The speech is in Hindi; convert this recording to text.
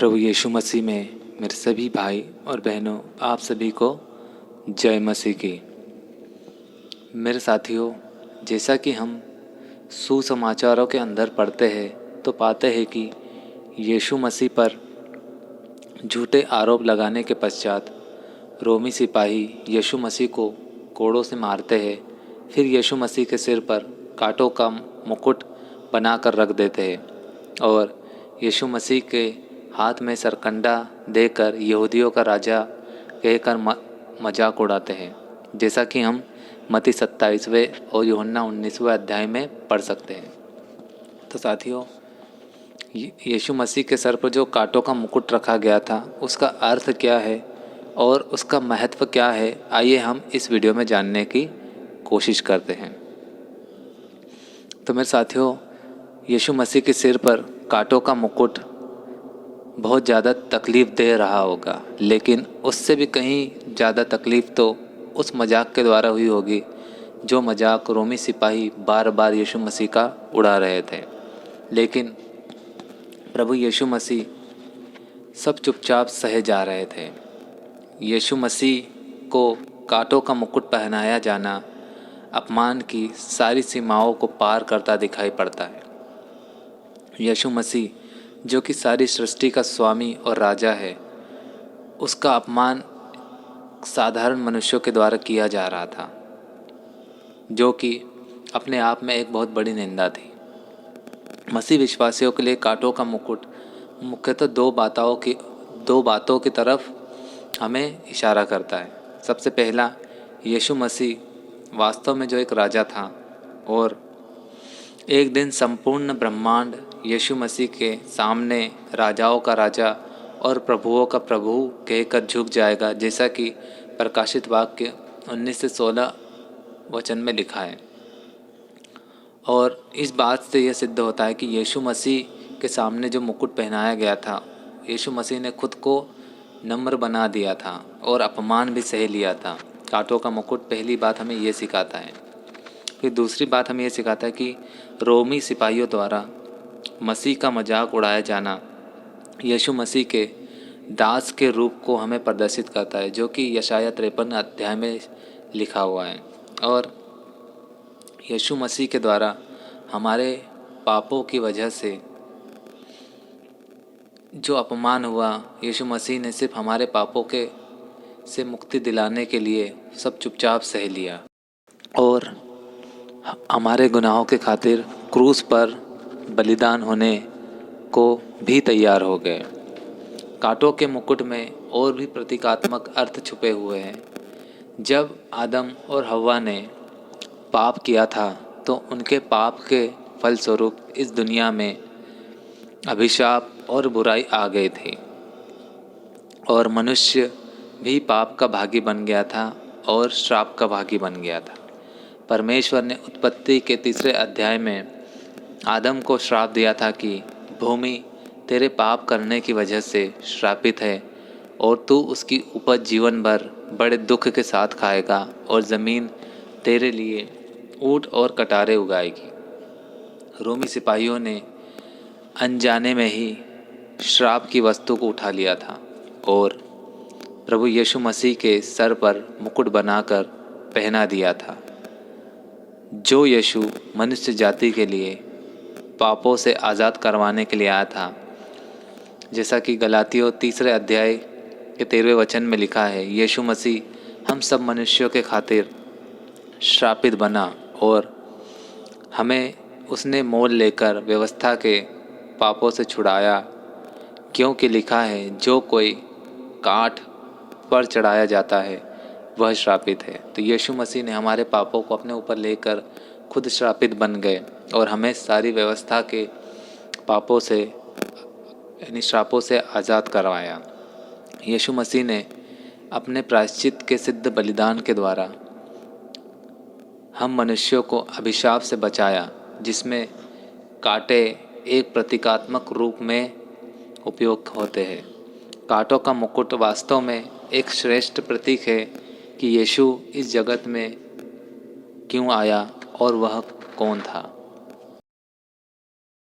प्रभु यीशु मसीह में मेरे सभी भाई और बहनों, आप सभी को जय मसीह की। मेरे साथियों, जैसा कि हम सुसमाचारों के अंदर पढ़ते हैं तो पाते हैं कि यीशु मसीह पर झूठे आरोप लगाने के पश्चात रोमी सिपाही यीशु मसीह को कोड़ों से मारते हैं। फिर यीशु मसीह के सिर पर कांटों का मुकुट बनाकर रख देते हैं और यीशु मसीह के हाथ में सरकंडा देकर यहूदियों का राजा कहकर मजाक उड़ाते हैं, जैसा कि हम मत्ती 27वें और यूहन्ना 19वें अध्याय में पढ़ सकते हैं। तो साथियों, यीशु मसीह के सर पर जो कांटों का मुकुट रखा गया था उसका अर्थ क्या है और उसका महत्व क्या है, आइए हम इस वीडियो में जानने की कोशिश करते हैं। तो मेरे साथियों, यीशु मसीह के सिर पर कांटों का मुकुट बहुत ज़्यादा तकलीफ़ दे रहा होगा, लेकिन उससे भी कहीं ज़्यादा तकलीफ़ तो उस मजाक के द्वारा हुई होगी जो मजाक रोमी सिपाही बार बार यीशु मसीह का उड़ा रहे थे। लेकिन प्रभु यीशु मसीह सब चुपचाप सहे जा रहे थे। यीशु मसीह को कांटों का मुकुट पहनाया जाना अपमान की सारी सीमाओं को पार करता दिखाई पड़ता है। यीशु मसीह जो कि सारी सृष्टि का स्वामी और राजा है, उसका अपमान साधारण मनुष्यों के द्वारा किया जा रहा था, जो कि अपने आप में एक बहुत बड़ी निंदा थी। मसीह विश्वासियों के लिए कांटों का मुकुट मुख्यतः दो बातों की तरफ हमें इशारा करता है। सबसे पहला, यीशु मसीह वास्तव में जो एक राजा था और एक दिन संपूर्ण ब्रह्मांड यीशु मसीह के सामने राजाओं का राजा और प्रभुओं का प्रभु कहकर झुक जाएगा, जैसा कि प्रकाशित वाक्य 19 से 16 वचन में लिखा है। और इस बात से यह सिद्ध होता है कि यीशु मसीह के सामने जो मुकुट पहनाया गया था, यीशु मसीह ने खुद को नम्र बना दिया था और अपमान भी सह लिया था। कांटों का मुकुट पहली बात हमें ये सिखाता है। फिर दूसरी बात हमें ये सिखाता है कि रोमी सिपाहियों द्वारा मसीह का मजाक उड़ाया जाना यीशु मसीह के दास के रूप को हमें प्रदर्शित करता है, जो कि यशाया 53 अध्याय में लिखा हुआ है। और यीशु मसीह के द्वारा हमारे पापों की वजह से जो अपमान हुआ, यीशु मसीह ने सिर्फ हमारे पापों के से मुक्ति दिलाने के लिए सब चुपचाप सह लिया और हमारे गुनाहों के खातिर क्रूस पर बलिदान होने को भी तैयार हो गए। कांटों के मुकुट में और भी प्रतीकात्मक अर्थ छुपे हुए हैं। जब आदम और हव्वा ने पाप किया था तो उनके पाप के फलस्वरूप इस दुनिया में अभिशाप और बुराई आ गई थी और मनुष्य भी पाप का भागी बन गया था और श्राप का भागी बन गया था। परमेश्वर ने उत्पत्ति के 3 अध्याय में आदम को श्राप दिया था कि भूमि तेरे पाप करने की वजह से श्रापित है और तू उसकी उपज जीवन भर बड़े दुख के साथ खाएगा और ज़मीन तेरे लिए ऊँट और कटारे उगाएगी। रोमी सिपाहियों ने अनजाने में ही श्राप की वस्तु को उठा लिया था और प्रभु यीशु मसीह के सर पर मुकुट बनाकर पहना दिया था, जो यीशु मनुष्य जाति के लिए पापों से आज़ाद करवाने के लिए आया था। जैसा कि गलातियों 3 अध्याय के 13वें वचन में लिखा है, यीशु मसीह हम सब मनुष्यों के खातिर श्रापित बना और हमें उसने मोल लेकर व्यवस्था के पापों से छुड़ाया, क्योंकि लिखा है, जो कोई काठ पर चढ़ाया जाता है वह श्रापित है। तो यीशु मसीह ने हमारे पापों को अपने ऊपर लेकर खुद श्रापित बन गए और हमें सारी व्यवस्था के पापों से यानी श्रापों से आज़ाद करवाया। यीशु मसीह ने अपने प्रायश्चित के सिद्ध बलिदान के द्वारा हम मनुष्यों को अभिशाप से बचाया, जिसमें कांटे एक प्रतीकात्मक रूप में उपयोग होते हैं। कांटों का मुकुट वास्तव में एक श्रेष्ठ प्रतीक है कि यीशु इस जगत में क्यों आया और वह कौन था।